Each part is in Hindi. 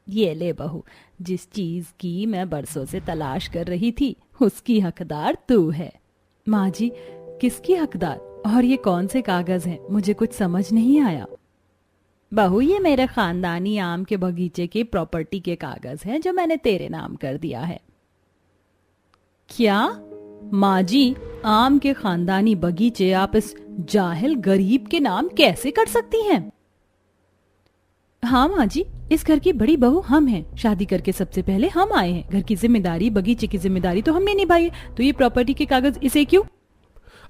ये ले बहू, जिस चीज की मैं बरसों से तलाश कर रही थी उसकी हकदार तू है। माँ जी, किसकी हकदार? और ये कौन से कागज हैं? मुझे कुछ समझ नहीं आया। बहू, ये मेरे खानदानी आम के बगीचे की प्रॉपर्टी के कागज हैं जो मैंने तेरे नाम कर दिया है। क्या? माँ जी, आम के खानदानी बगीचे आप इस जाहिल गरीब के नाम कैसे कर सकती हैं? हाँ माँ जी, इस घर की बड़ी बहू हम हैं। शादी करके सबसे पहले हम आए हैं। घर की जिम्मेदारी, बगीचे की जिम्मेदारी तो हमने निभाई है, तो ये प्रॉपर्टी के कागज इसे क्यों?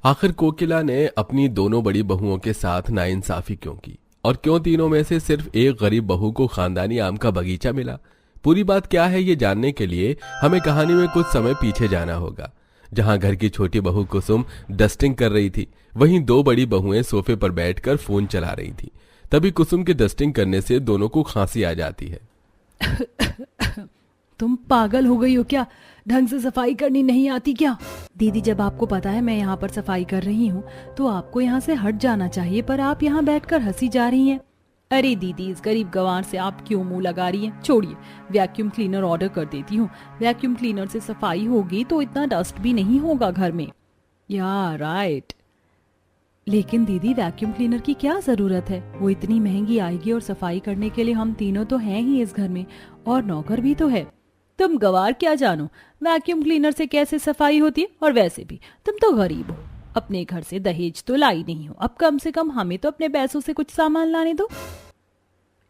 आखिर कोकिला ने अपनी दोनों बड़ी बहुओं के साथ नाइंसाफी क्यों की, और क्यों तीनों में से सिर्फ एक गरीब बहू को खानदानी आम का बगीचा मिला? पूरी बात क्या है ये जानने के लिए हमें कहानी में कुछ समय पीछे जाना होगा। जहां घर की छोटी बहू कुसुम डस्टिंग कर रही थी, वहीं दो बड़ी बहुएं सोफे पर बैठकर फोन चला रही थी। तभी कुसुम के डस्टिंग करने से दोनों को खांसी आ जाती है। तुम पागल हो गई हो क्या? ढंग से सफाई करनी नहीं आती क्या? दीदी, जब आपको पता है मैं यहाँ पर सफाई कर रही हूँ तो आपको यहाँ से हट जाना चाहिए, पर आप यहाँ बैठकर हंसी जा रही हैं। अरे दीदी, इस गरीब गंवार से आप क्यों मुंह लगा रही हैं? छोड़िए, वैक्यूम क्लीनर ऑर्डर कर देती हूँ। वैक्यूम क्लीनर से सफाई होगी तो इतना डस्ट भी नहीं होगा घर में। या राइट। लेकिन दीदी, वैक्यूम क्लीनर की क्या जरूरत है? वो इतनी महंगी आएगी और सफाई करने के लिए हम तीनों तो हैं ही इस घर में, और नौकर भी तो है। तुम गवार क्या जानो वैक्यूम क्लीनर से कैसे सफाई होती है? और वैसे भी तुम तो गरीब हो, अपने घर से दहेज तो लाई नहीं हो। अब कम से कम हमें तो अपने पैसों से कुछ सामान लाने दो।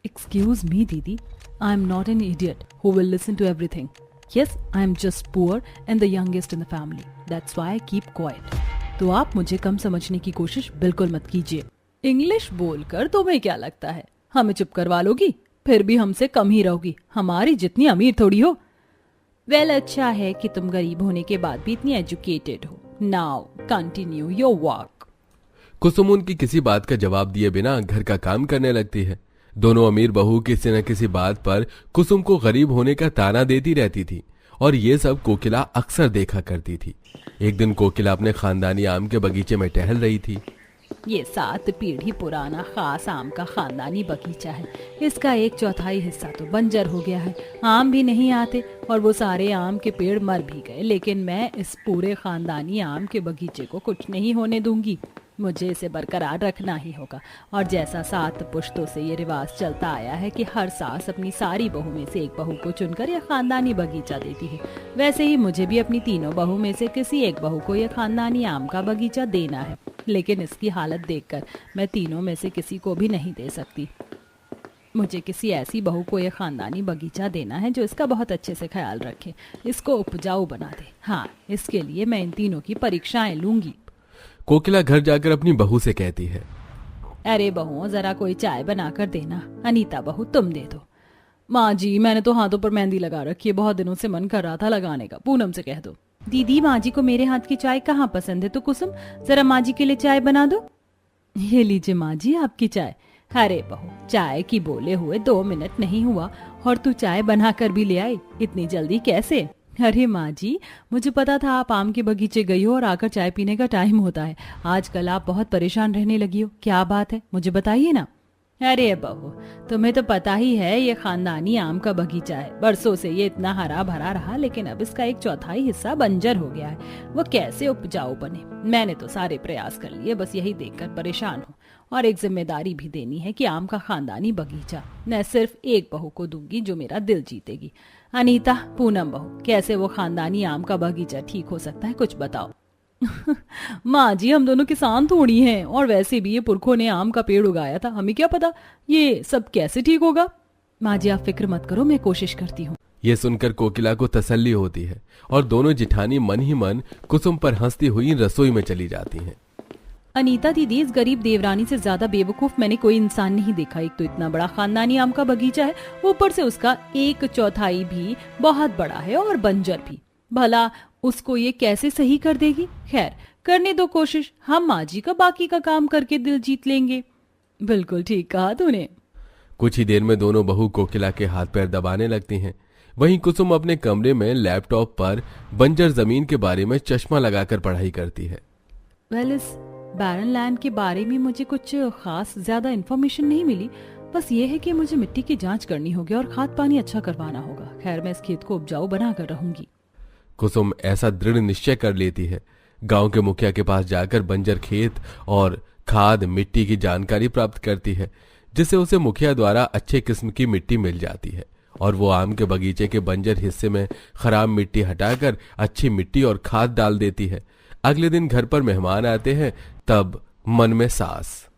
एक्सक्यूज मी दीदी, I am not an idiot who will listen to everything. Yes, I am just poor and the youngest in the family, that's why I keep quiet. तो आप मुझे कम समझने की कोशिश बिल्कुल मत कीजिए। इंग्लिश बोलकर तुम्हें क्या लगता है हमें चुप करवा लोगी? फिर भी हमसे कम ही रहोगी, हमारी जितनी अमीर थोड़ी हो। वेल, अच्छा है कि तुम गरीब होने के बाद भी इतनी एजुकेटेड हो। Now continue your work. Kusum उनकी किसी बात का जवाब दिए बिना घर का काम करने लगती है। दोनों अमीर बहू किसी न किसी बात पर कुसुम को गरीब होने का ताना देती रहती थी, और ये सब कोकिला अक्सर देखा करती थी। एक दिन कोकिला अपने खानदानी आम के बगीचे में टहल रही थी। ये 7 पीढ़ी पुराना खास आम का खानदानी बगीचा है। इसका 1/4 हिस्सा तो बंजर हो गया है, आम भी नहीं आते और वो सारे आम के पेड़ मर भी गए। लेकिन मैं इस पूरे खानदानी आम के बगीचे को कुछ नहीं होने दूंगी। मुझे इसे बरकरार रखना ही होगा। और जैसा 7 पुश्तों से ये रिवाज चलता आया है कि हर सास अपनी सारी बहू में से एक बहू को चुनकर यह खानदानी बगीचा देती है, वैसे ही मुझे भी अपनी तीनों बहू में से किसी एक बहू को यह खानदानी आम का बगीचा देना है। लेकिन इसकी हालत देखकर मैं तीनों में से किसी को भी नहीं दे सकती। मुझे किसी ऐसी बहू को यह खानदानी बगीचा देना है जो इसका बहुत अच्छे से ख्याल रखे, इसको उपजाऊ बना दे। हाँ, इसके लिए मैं इन तीनों की परीक्षाएं लूंगी। कोकिला घर जाकर अपनी बहू से कहती है, अरे बहू, जरा कोई चाय बना कर देना। अनीता बहू, तुम दे दो। माँ जी, मैंने तो हाथों पर मेहंदी लगा रखी है, बहुत दिनों से मन कर रहा था लगाने का। पूनम से कह दो। दीदी, माँ जी को मेरे हाथ की चाय कहाँ पसंद है, तो कुसुम जरा माँ जी के लिए चाय बना दो। ये लीजिए माँ जी आपकी चाय। अरे बहू, चाय की बोले हुए 2 मिनट नहीं हुआ और तू चाय बना कर भी ले आई, इतनी जल्दी कैसे? अरे माँ जी, मुझे पता था आप आम के बगीचे गई हो और आकर चाय पीने का टाइम होता है। आजकल आप बहुत परेशान रहने लगी हो, क्या बात है मुझे बताइए ना। अरे बहू, तुम्हें तो पता ही है ये खानदानी आम का बगीचा है। बरसों से ये इतना हरा भरा रहा, लेकिन अब इसका 1/4 हिस्सा बंजर हो गया है। वो कैसे उपजाऊ बने? मैंने तो सारे प्रयास कर लिए, बस यही देखकर परेशान हूँ। और एक जिम्मेदारी भी देनी है कि आम का खानदानी बगीचा मैं सिर्फ एक बहू को दूंगी जो मेरा दिल जीतेगी। अनीता, पूनम बहू, कैसे वो खानदानी आम का बगीचा ठीक हो सकता है, कुछ बताओ। माँ जी, हम दोनों किसान थोड़ी हैं, और वैसे भी ये पुरखों ने आम का पेड़ उगाया था, हमें क्या पता ये सब कैसे ठीक होगा। माँ जी, आप फिक्र मत करो, मैं कोशिश करती हूँ। ये सुनकर कोकिला को तसल्ली होती है और दोनों जिठानी मन ही मन कुसुम पर हंसती हुई रसोई में चली जाती हैं। अनीता दीदी, इस गरीब देवरानी से ज्यादा बेवकूफ मैंने कोई इंसान नहीं देखा। एक तो इतना बड़ा खानदानी आम का बगीचा है, ऊपर से उसका 1/4 भी बहुत बड़ा है और बंजर भी। भला उसको ये कैसे सही कर देगी? खैर, करने दो कोशिश, हम माँ जी का बाकी का काम करके दिल जीत लेंगे। बिल्कुल ठीक कहा तूने। कुछ ही देर में दोनों बहू कोकिला के हाथ पैर दबाने लगती हैं। वहीं कुसुम अपने कमरे में लैपटॉप पर बंजर जमीन के बारे में चश्मा लगाकर पढ़ाई करती है। वेल, इस बैरन लैंड के बारे में मुझे कुछ खास ज्यादा इन्फॉर्मेशन नहीं मिली, बस ये है कि मुझे मिट्टी की जांच करनी होगी और खाद पानी अच्छा करवाना होगा। खैर, मैं इस खेत को उपजाऊ बना कर रहूंगी। कुसुम ऐसा दृढ़ निश्चय कर लेती है। गांव के मुखिया के पास जाकर बंजर खेत और खाद मिट्टी की जानकारी प्राप्त करती है, जिससे उसे मुखिया द्वारा अच्छे किस्म की मिट्टी मिल जाती है और वो आम के बगीचे के बंजर हिस्से में खराब मिट्टी हटाकर अच्छी मिट्टी और खाद डाल देती है। अगले दिन घर पर मेहमान आते हैं, तब मन में सास,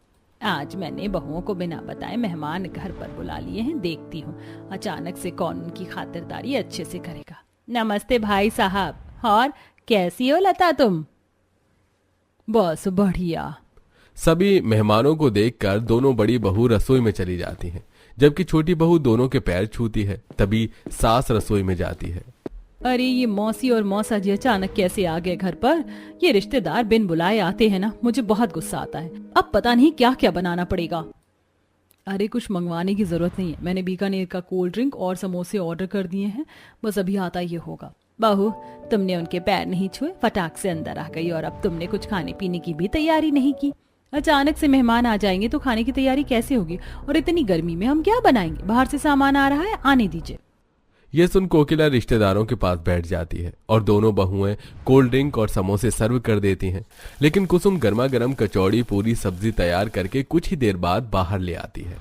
आज मैंने बहुओं को बिना बताए मेहमान घर पर बुला लिए हैं, देखती हूँ अचानक से कौन उनकी खातिरदारी अच्छे से करेगा। नमस्ते भाई साहब, और कैसी हो लता तुम? बस बढ़िया। सभी मेहमानों को देखकर दोनों बड़ी बहू रसोई में चली जाती हैं, जबकि छोटी बहू दोनों के पैर छूती है। तभी सास रसोई में जाती है। अरे ये मौसी और मौसा जी अचानक कैसे आ गए घर पर? ये रिश्तेदार बिन बुलाए आते हैं ना, मुझे बहुत गुस्सा आता है। अब पता नहीं क्या क्या बनाना पड़ेगा। अरे कुछ मंगवाने की जरूरत नहीं है, मैंने बीकानेर का कोल्ड ड्रिंक और समोसे ऑर्डर कर दिए हैं, बस अभी आता ये होगा। बहू, तुमने उनके पैर नहीं छुए, फटाक से अंदर आ गई और अब तुमने कुछ खाने पीने की भी तैयारी नहीं की। अचानक से मेहमान आ जाएंगे तो खाने की तैयारी कैसे होगी? और इतनी गर्मी में हम क्या बनाएंगे? बाहर से सामान आ रहा है, आने दीजिए। ये सुन कोकिला रिश्तेदारों के पास बैठ जाती है और दोनों बहुएं कोल्ड ड्रिंक और समोसे सर्व कर देती हैं। लेकिन कुसुम गर्मा गर्म कचौड़ी पूरी सब्जी तैयार करके कुछ ही देर बाद बाहर ले आती है।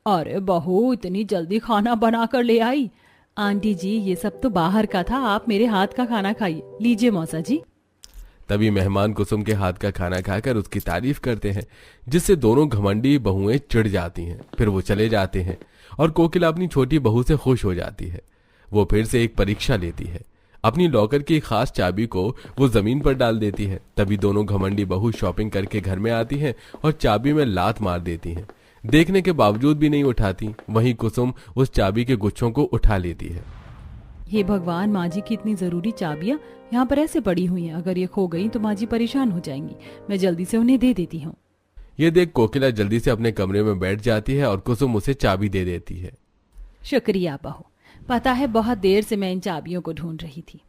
अरे बहू, इतनी जल्दी खाना बना कर ले आई? आंटी जी, ये सब तो बाहर का था, आप मेरे हाथ का खाना खाइए। लीजिए मौसा जी। तभी मेहमान कुसुम के हाथ का खाना खाकर उसकी तारीफ करते हैं, जिससे दोनों घमंडी बहुएं चिढ़ जाती हैं। फिर वो चले जाते हैं और कोकिला अपनी छोटी बहू से खुश हो जाती है। वो फिर से एक परीक्षा लेती है। अपनी लॉकर की खास चाबी को वो जमीन पर डाल देती है। तभी दोनों घमंडी बहू शॉपिंग करके घर में आती हैं और चाबी में लात मार देती हैं। देखने के बावजूद भी नहीं उठाती। वहीं कुसुम उस चाबी के गुच्छों को उठा लेती है। हे भगवान, माँ जी की इतनी जरूरी चाबियाँ यहाँ पर ऐसे पड़ी हुई हैं, अगर ये खो गई तो माँ जी परेशान हो जाएंगी। मैं जल्दी से उन्हें दे देती हूँ। ये देख कोकिला जल्दी से अपने कमरे में बैठ जाती है और कुसुम उसे चाबी दे देती है। शुक्रिया बहू, पता है बहुत देर से मैं इन चाबियों को ढूंढ रही थी।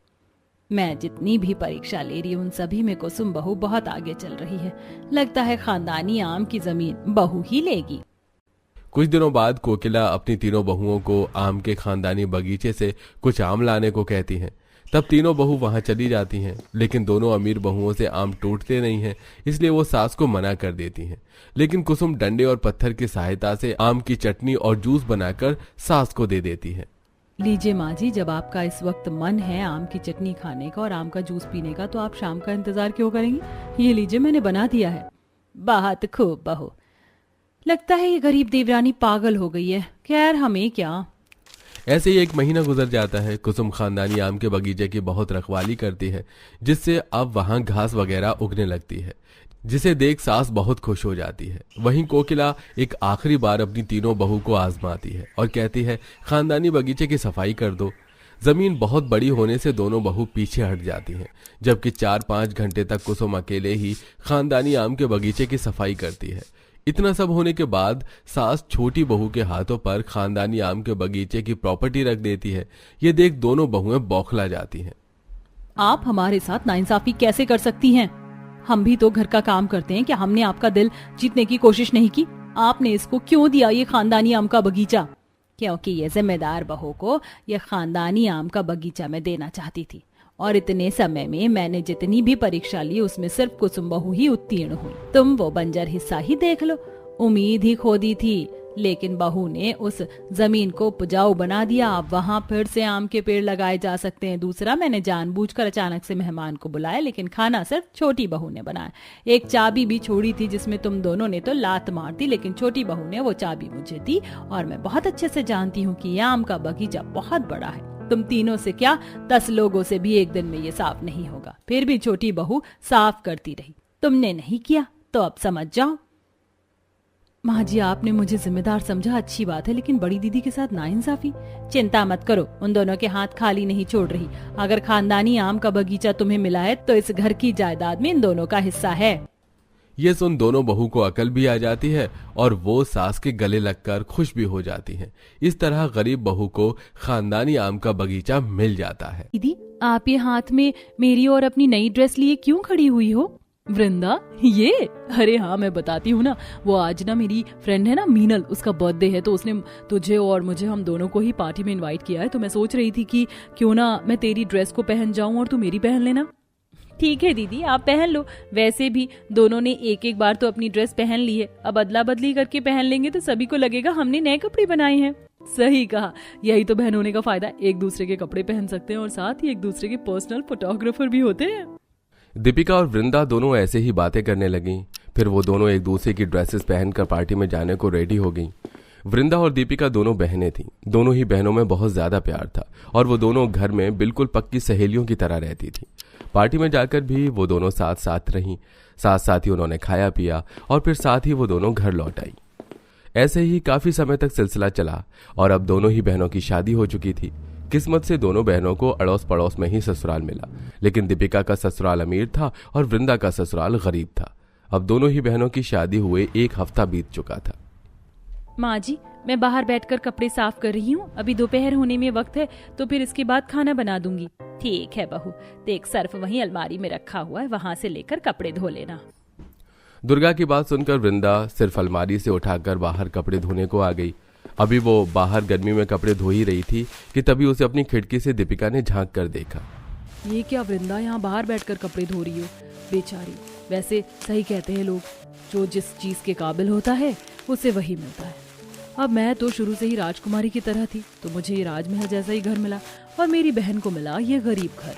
मैं जितनी भी परीक्षा ले रही हूँ उन सभी में कुसुम बहू बहुत आगे चल रही है। लगता है खानदानी आम की जमीन बहू ही लेगी। कुछ दिनों बाद कोकिला अपनी तीनों बहुओं को आम के खानदानी बगीचे से कुछ आम लाने को कहती हैं। तब तीनों बहू वहां चली जाती हैं, लेकिन दोनों अमीर बहुओं से आम टूटते नहीं हैं, इसलिए वो सास को मना कर देती हैं। लेकिन कुसुम डंडे और पत्थर की सहायता से आम की चटनी और जूस बनाकर सास को दे देती है। लीजिए माँ जी, जब आपका इस वक्त मन है आम की चटनी खाने का और आम का जूस पीने का, तो आप शाम का इंतजार क्यों करेंगी? ये लीजिए, मैंने बना दिया है। बहुत खूब बहू। लगता है ये गरीब देवरानी पागल हो गई है। खैर, हमें क्या। ऐसे ही 1 महीना गुजर जाता है। कुसुम खानदानी आम के बगीचे की बहुत रखवाली करती है, जिससे अब वहां घास वगैरह उगने लगती है, जिसे देख सास बहुत खुश हो जाती है। वहीं कोकिला एक आखिरी बार अपनी तीनों बहू को आजमाती है और कहती है, खानदानी बगीचे की सफाई कर दो। जमीन बहुत बड़ी होने से दोनों बहू पीछे हट जाती हैं, जबकि 4-5 घंटे तक कुसुम अकेले ही खानदानी आम के बगीचे की सफाई करती है। इतना सब होने के बाद सास छोटी बहू के हाथों पर खानदानी आम के बगीचे की प्रॉपर्टी रख देती है। ये देख दोनों बहुएं बौखला जाती हैं। आप हमारे साथ नाइंसाफी कैसे कर सकती हैं? हम भी तो घर का काम करते हैं। क्या हमने आपका दिल जीतने की कोशिश नहीं की? आपने इसको क्यों दिया ये खानदानी आम का बगीचा? क्योंकि ये जिम्मेदार बहू को ये खानदानी आम का बगीचा मैं देना चाहती थी, और इतने समय में मैंने जितनी भी परीक्षा ली उसमें सिर्फ कुसुम बहू ही उत्तीर्ण हुई। तुम वो बंजर हिस्सा ही देख लो। उम्मीद ही खो दी थी, लेकिन बहू ने उस जमीन को उपजाऊ बना दिया। अब वहां फिर से आम के पेड़ लगाए जा सकते हैं। दूसरा, मैंने जानबूझकर अचानक से मेहमान को बुलाया, लेकिन खाना सिर्फ छोटी बहू ने बनाया। एक चाबी भी छोड़ी थी जिसमें तुम दोनों ने तो लात मार दी, लेकिन छोटी बहू ने वो चाबी मुझे दी, और मैं बहुत अच्छे से जानती हूँ कि यह आम का बगीचा बहुत बड़ा है। तुम तीनों से क्या, 10 लोगों से भी एक दिन में ये साफ नहीं होगा। फिर भी छोटी बहू साफ करती रही। तुमने नहीं किया तो अब समझ जाओ। माँ जी, आपने मुझे जिम्मेदार समझा, अच्छी बात है, लेकिन बड़ी दीदी के साथ नाइंसाफी। चिंता मत करो, उन दोनों के हाथ खाली नहीं छोड़ रही। अगर खानदानी आम का बगीचा तुम्हें मिला है तो इस घर की जायदाद में इन दोनों का हिस्सा है। ये सुन दोनों बहू को अकल भी आ जाती है और वो सास के गले लगकर खुश भी हो जाती हैं। इस तरह गरीब बहू को खानदानी आम का बगीचा मिल जाता है। दीदी, आप ये हाथ में मेरी और अपनी नई ड्रेस लिए क्यों खड़ी हुई हो? वृंदा, ये? अरे हाँ, मैं बताती हूँ ना, वो आज ना मेरी फ्रेंड है ना मीनल, उसका बर्थडे है, तो उसने तुझे और मुझे, हम दोनों को ही पार्टी में इनवाइट किया है। तो मैं सोच रही थी कि क्यों ना मैं तेरी ड्रेस को पहन जाऊं और तू मेरी पहन लेना। ठीक है दीदी, आप पहन लो। वैसे भी दोनों ने एक एक बार तो अपनी ड्रेस पहन ली है, अब अदला बदली करके पहन लेंगे तो सभी को लगेगा हमने नए कपड़े बनाए हैं। सही कहा, यही तो बहन होने का फायदा, एक दूसरे के कपड़े पहन सकते हैं और साथ ही एक दूसरे के पर्सनल फोटोग्राफर भी होते हैं। दीपिका और वृंदा दोनों ऐसे ही बातें करने लगीं। फिर वो दोनों एक दूसरे की ड्रेसेस पहनकर पार्टी में जाने को रेडी हो गईं। वृंदा और दीपिका दोनों बहनें थीं। दोनों ही बहनों में बहुत ज्यादा प्यार था और वो दोनों घर में बिल्कुल पक्की सहेलियों की तरह रहती थी। पार्टी में जाकर भी वो दोनों साथ साथ रहीं। साथ साथ ही उन्होंने खाया पिया और फिर साथ ही वो दोनों घर लौट आई। ऐसे ही काफी समय तक सिलसिला चला और अब दोनों ही बहनों की शादी हो चुकी थी। किस्मत से दोनों बहनों को अड़ोस पड़ोस में ही ससुराल मिला, लेकिन दीपिका का ससुराल अमीर था और वृंदा का ससुराल गरीब था। अब दोनों ही बहनों की शादी हुए 1 हफ्ता बीत चुका था। माँ जी, मैं बाहर बैठकर कपड़े साफ कर रही हूँ, अभी दोपहर होने में वक्त है, तो फिर इसके बाद खाना बना दूंगी। ठीक है बहू, देख सर्फ वहीं अलमारी में रखा हुआ है, वहां से लेकर कपड़े धो लेना। दुर्गा की बात सुनकर वृंदा सिर्फ अलमारी से उठाकर बाहर कपड़े धोने को आ गई। अभी वो बाहर गर्मी में कपड़े धो ही रही थी कि तभी उसे अपनी खिड़की से दीपिका ने झांक कर देखा। ये क्या वृंदा, यहाँ बाहर बैठकर कपड़े धो रही हो? बेचारी, वैसे सही कहते हैं लोग, जो जिस चीज के काबिल होता है उसे वही मिलता है। अब मैं तो शुरू से ही राजकुमारी की तरह थी, तो मुझे ये राजमहल जैसा ही घर मिला और मेरी बहन को मिला ये गरीब घर।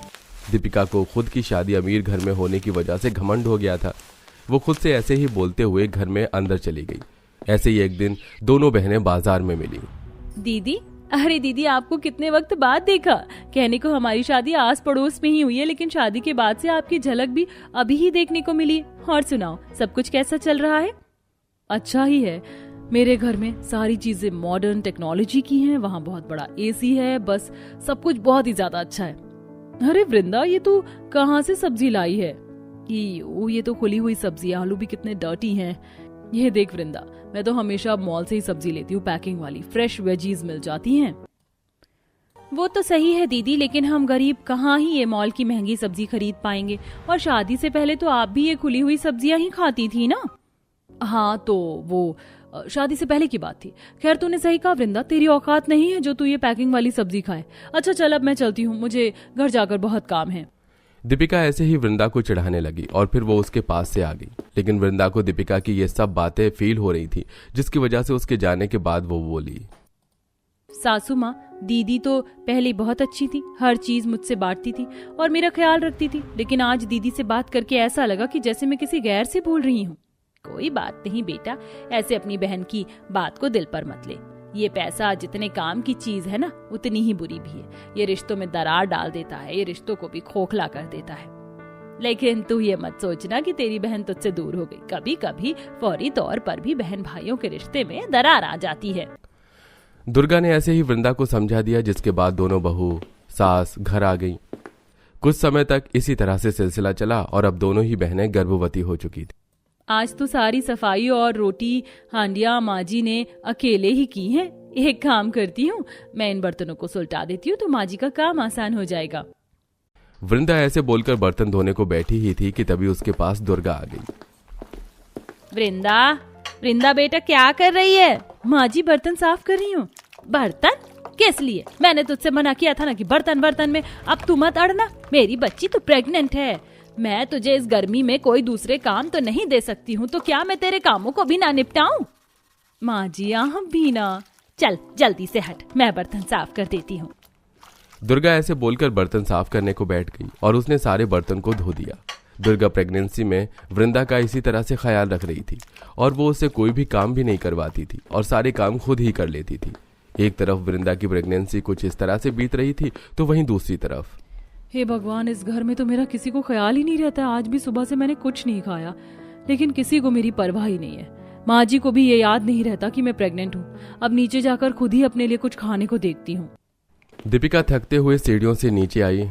दीपिका को खुद की शादी अमीर घर में होने की वजह से घमंड हो गया था। वो खुद से ऐसे ही बोलते हुए घर में अंदर चली गई। ऐसे ही एक दिन दोनों बहनें बाजार में मिली। दीदी, अरे दीदी, आपको कितने वक्त बाद देखा। कहने को हमारी शादी आस पड़ोस में ही हुई है, लेकिन शादी के बाद से आपकी झलक भी अभी ही देखने को मिली। और सुनाओ, सब कुछ कैसा चल रहा है? अच्छा ही है, मेरे घर में सारी चीजें मॉडर्न टेक्नोलॉजी की हैं, वहाँ बहुत बड़ा एसी है, बस सब कुछ बहुत ही ज्यादा अच्छा है। अरे वृंदा, ये तू कहाँ से सब्जी लाई है? ये तो खुली हुई सब्जी, आलू भी कितने डर्टी हैं। ये देख वृंदा, मैं तो हमेशा मॉल से ही सब्जी लेती हूँ, पैकिंग वाली फ्रेश वेजीज मिल जाती हैं। वो तो सही है दीदी, लेकिन हम गरीब कहाँ ही ये मॉल की महंगी सब्जी खरीद पाएंगे, और शादी से पहले तो आप भी ये खुली हुई सब्जियां ही खाती थी ना। हाँ, तो वो शादी से पहले की बात थी। खैर, तूने सही कहा वृंदा, तेरी औकात नहीं है जो तू ये पैकिंग वाली सब्जी खाए। अच्छा चल, अब मैं चलती हूँ, मुझे घर जाकर बहुत काम है। दीपिका ऐसे ही वृंदा को चिढ़ाने लगी और फिर वो उसके पास से आ गई। लेकिन वृंदा को दीपिका की ये सब बातें फील हो रही थी, जिसकी वजह से उसके जाने के बाद वो बोली, सासू माँ, दीदी तो पहले बहुत अच्छी थी, हर चीज मुझसे बांटती थी और मेरा ख्याल रखती थी, लेकिन आज दीदी से बात करके ऐसा लगा कि जैसे मैं किसी गैर से बोल रही हूँ। कोई बात नहीं बेटा, ऐसे अपनी बहन की बात को दिल पर मत ले। ये पैसा जितने काम की चीज है ना, उतनी ही बुरी भी है। ये रिश्तों में दरार डाल देता है, ये रिश्तों को भी खोखला कर देता है। लेकिन तू ये मत सोचना कि तेरी बहन तुझसे दूर हो गई। कभी कभी फौरी तौर पर भी बहन भाइयों के रिश्ते में दरार आ जाती है। दुर्गा ने ऐसे ही वृंदा को समझा दिया, जिसके बाद दोनों बहू सास घर आ गईं। कुछ समय तक इसी तरह से सिलसिला चला और अब दोनों ही बहनें गर्भवती हो चुकी थी। आज तो सारी सफाई और रोटी हांडिया माँ जी ने अकेले ही की है। एक काम करती हूँ, मैं इन बर्तनों को सुलटा देती हूँ तो माँ जी का काम आसान हो जाएगा। वृंदा ऐसे बोलकर बर्तन धोने को बैठी ही थी कि तभी उसके पास दुर्गा आ गई। वृंदा, वृंदा बेटा क्या कर रही है? माँ जी बर्तन साफ कर रही हूँ। बर्तन किस लिए? मैंने तुझसे मना किया था ना कि बर्तन बर्तन में अब तू मत अड़ना। मेरी बच्ची तो प्रेग्नेंट है, मैं तुझे इस गर्मी में कोई दूसरे काम तो नहीं दे सकती हूँ, तो क्या मैं तेरे कामों को भी ना निपटाऊं? माँ जी आप भी ना। चल जल्दी से हट, मैं बर्तन साफ कर देती हूँ। दुर्गा ऐसे बोलकर बर्तन साफ करने को बैठ गई और उसने सारे बर्तन को धो दिया। दुर्गा प्रेगनेंसी में वृंदा का इसी तरह से ख्याल रख रही थी और वो उससे कोई भी काम भी नहीं करवाती थी और सारे काम खुद ही कर लेती थी। एक तरफ वृंदा की प्रेगनेंसी कुछ इस तरह से बीत रही थी, तो वहीं दूसरी तरफ, हे भगवान, इस घर में तो मेरा किसी को ख्याल ही नहीं रहता। आज भी सुबह से मैंने कुछ नहीं खाया, लेकिन किसी को मेरी परवाह ही नहीं है। माँ जी को भी ये याद नहीं रहता कि मैं प्रेग्नेंट हूँ। अब नीचे जाकर खुद ही अपने लिए कुछ खाने को देखती हूँ। दीपिका थकते हुए सीढ़ियों से नीचे आई।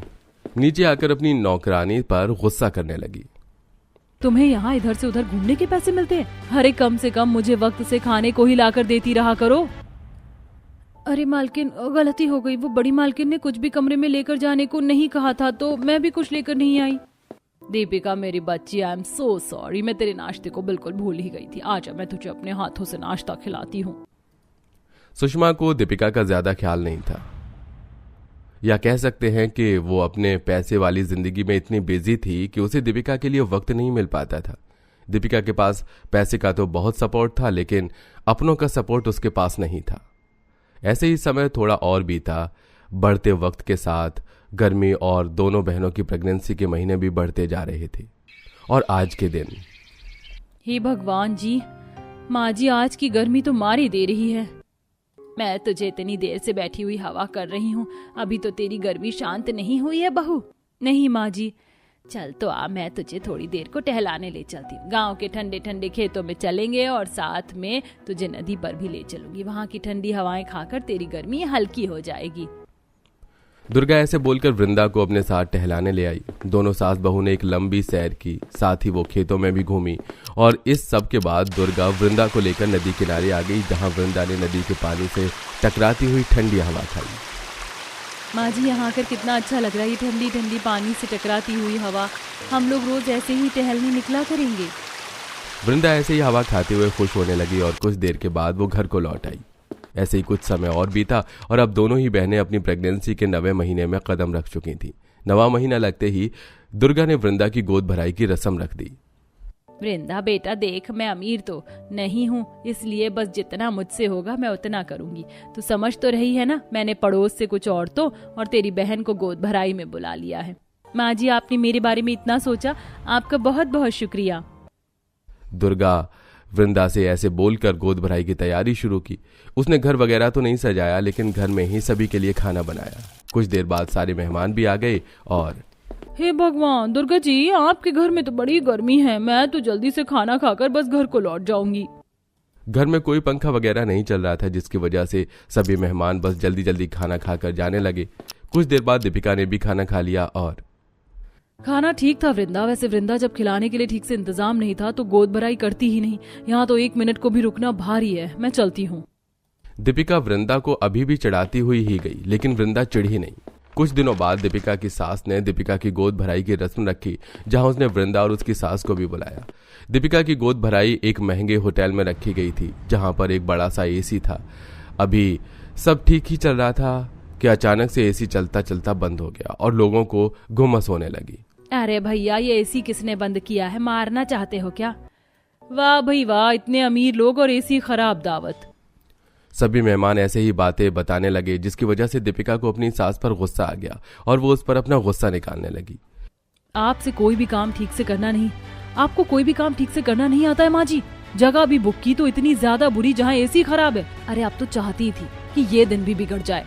नीचे आकर अपनी नौकरानी पर गुस्सा करने लगी। तुम्हें यहाँ इधर से उधर घूमने के पैसे मिलते हैं? अरे कम से कम मुझे वक्त से खाने को ही लाकर देती रहा करो। अरे मालकिन, गलती हो गई। वो बड़ी मालकिन ने कुछ भी कमरे में लेकर जाने को नहीं कहा था, तो मैं भी कुछ लेकर नहीं आई। दीपिका मेरी बच्ची, आई एम सो सॉरी, मैं तेरे नाश्ते को बिल्कुल भूल ही गई थी। आजा मैं तुझे अपने हाथों से नाश्ता खिलाती हूँ। सुषमा को दीपिका का ज्यादा ख्याल नहीं था, या कह सकते हैं कि वो अपने पैसे वाली जिंदगी में इतनी बिजी थी कि उसे दीपिका के लिए वक्त नहीं मिल पाता था। दीपिका के पास पैसे का तो बहुत सपोर्ट था, लेकिन अपनों का सपोर्ट उसके पास नहीं था। ऐसे ही समय थोड़ा और बीता। बढ़ते वक्त के साथ गर्मी और दोनों बहनों की प्रेगनेंसी के महीने भी बढ़ते जा रहे थे। और आज के दिन, हे भगवान जी, माँ जी आज की गर्मी तो मार ही दे रही है। मैं तुझे इतनी देर से बैठी हुई हवा कर रही हूँ, अभी तो तेरी गर्मी शांत नहीं हुई है बहू। नहीं माँ जी, चल तो आ, मैं तुझे थोड़ी देर को टहलाने ले चलती हूँ। गांव के ठंडे ठंडे खेतों में चलेंगे और साथ में तुझे नदी पर भी ले चलूंगी। वहां की ठंडी हवाएं खाकर तेरी गर्मी हल्की हो जाएगी। दुर्गा ऐसे बोलकर वृंदा को अपने साथ टहलाने ले आई। दोनों सास बहू ने एक लंबी सैर की, साथ ही वो खेतों में भी घूमी। और इस सब के बाद दुर्गा वृंदा को लेकर नदी किनारे आ गई, जहां वृंदा ने नदी के पानी से टकराती हुई ठंडी हवा खाई। माँ जी यहाँ आकर कितना अच्छा लग रहा है, ये ठंडी ठंडी पानी से टकराती हुई हवा। हम लोग रोज ऐसे ही टहलने निकला करेंगे। वृंदा ऐसे ही हवा खाते हुए खुश होने लगी और कुछ देर के बाद वो घर को लौट आई। ऐसे ही कुछ समय और बीता और अब दोनों ही बहनें अपनी प्रेगनेंसी के 9वें महीने में कदम रख चुकी थीं। 9वां महीना लगते ही दुर्गा ने वृंदा की गोद भराई की रस्म रख दी। वृंदा बेटा देख, मैं अमीर तो नहीं हूँ, इसलिए बस जितना मुझसे होगा मैं उतना करूंगी। तू समझ तो रही है ना, मैंने पड़ोस से कुछ औरतों और तेरी बहन को गोद भराई में बुला लिया है। माँ जी आपने मेरे बारे में इतना सोचा, आपका बहुत बहुत शुक्रिया। दुर्गा वृंदा से ऐसे बोलकर गोद भराई की तैयारी शुरू की। उसने घर वगैरह तो नहीं सजाया, लेकिन घर में ही सभी के लिए खाना बनाया। कुछ देर बाद सारे मेहमान भी आ गए और हे भगवान, दुर्गा जी आपके घर में तो बड़ी गर्मी है, मैं तो जल्दी से खाना खाकर बस घर को लौट जाऊंगी। घर में कोई पंखा वगैरह नहीं चल रहा था, जिसकी वजह से सभी मेहमान बस जल्दी जल्दी खाना खाकर जाने लगे। कुछ देर बाद दीपिका ने भी खाना खा लिया और खाना ठीक था वृंदा। वैसे वृंदा जब खिलाने के लिए ठीक से इंतजाम नहीं था तो गोद भराई करती ही नहीं। यहाँ तो 1 मिनट को भी रुकना भारी है, मैं चलती हूँ। दीपिका वृंदा को अभी भी चढ़ाती हुई ही गई, लेकिन वृंदा चिढ़ी नहीं। कुछ दिनों बाद दीपिका की सास ने दीपिका की गोद भराई की रस्म रखी, जहां उसने वृंदा और उसकी सास को भी बुलाया। दीपिका की गोद भराई एक महंगे होटल में रखी गई थी, जहां पर एक बड़ा सा एसी था। अभी सब ठीक ही चल रहा था कि अचानक से एसी चलता चलता बंद हो गया और लोगों को घुमस होने लगी। अरे भैया, ये एसी किसने बंद किया है? मारना चाहते हो क्या? वाह भाई वाह, इतने अमीर लोग और एसी खराब दावत। सभी मेहमान ऐसे ही बातें बताने लगे, जिसकी वजह से दीपिका को अपनी सास पर गुस्सा आ गया और वो उस पर अपना गुस्सा निकालने लगी। आपसे कोई भी काम ठीक से करना नहीं, आपको कोई भी काम ठीक से करना नहीं आता है माँ जी। जगह भी बुक की तो इतनी ज्यादा बुरी जहाँ एसी खराब है। अरे आप तो चाहती थी कि ये दिन भी बिगड़ जाए।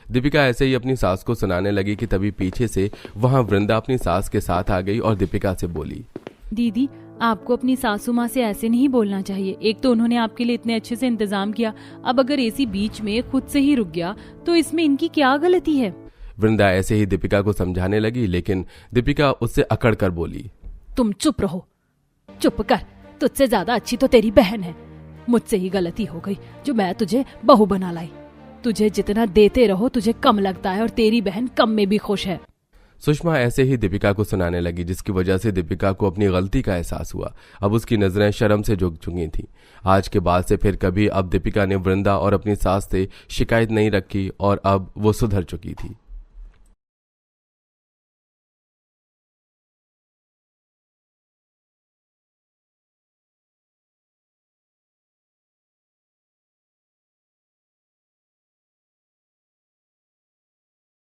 दीपिका ऐसे ही अपनी सास को सुनाने लगी कि तभी पीछे से वहां वृंदा अपनी सास के साथ आ गई और दीपिका से बोली, दीदी आपको अपनी सासू माँ से ऐसे नहीं बोलना चाहिए। एक तो उन्होंने आपके लिए इतने अच्छे से इंतजाम किया, अब अगर एसी बीच में खुद से ही रुक गया तो इसमें इनकी क्या गलती है? वृंदा ऐसे ही दीपिका को समझाने लगी, लेकिन दीपिका उससे अकड़ कर बोली, तुम चुप रहो, चुप कर। तुझसे ज्यादा अच्छी तो तेरी बहन है। मुझसे ही गलती हो गई जो मैं तुझे बहू बना लाई। तुझे जितना देते रहो तुझे कम लगता है और तेरी बहन कम में भी खुश है। सुषमा ऐसे ही दीपिका को सुनाने लगी, जिसकी वजह से दीपिका को अपनी गलती का एहसास हुआ। अब उसकी नजरें शर्म से झुक चुकी थीं। आज के बाद से फिर कभी अब दीपिका ने वृंदा और अपनी सास से शिकायत नहीं रखी और अब वो सुधर चुकी थी।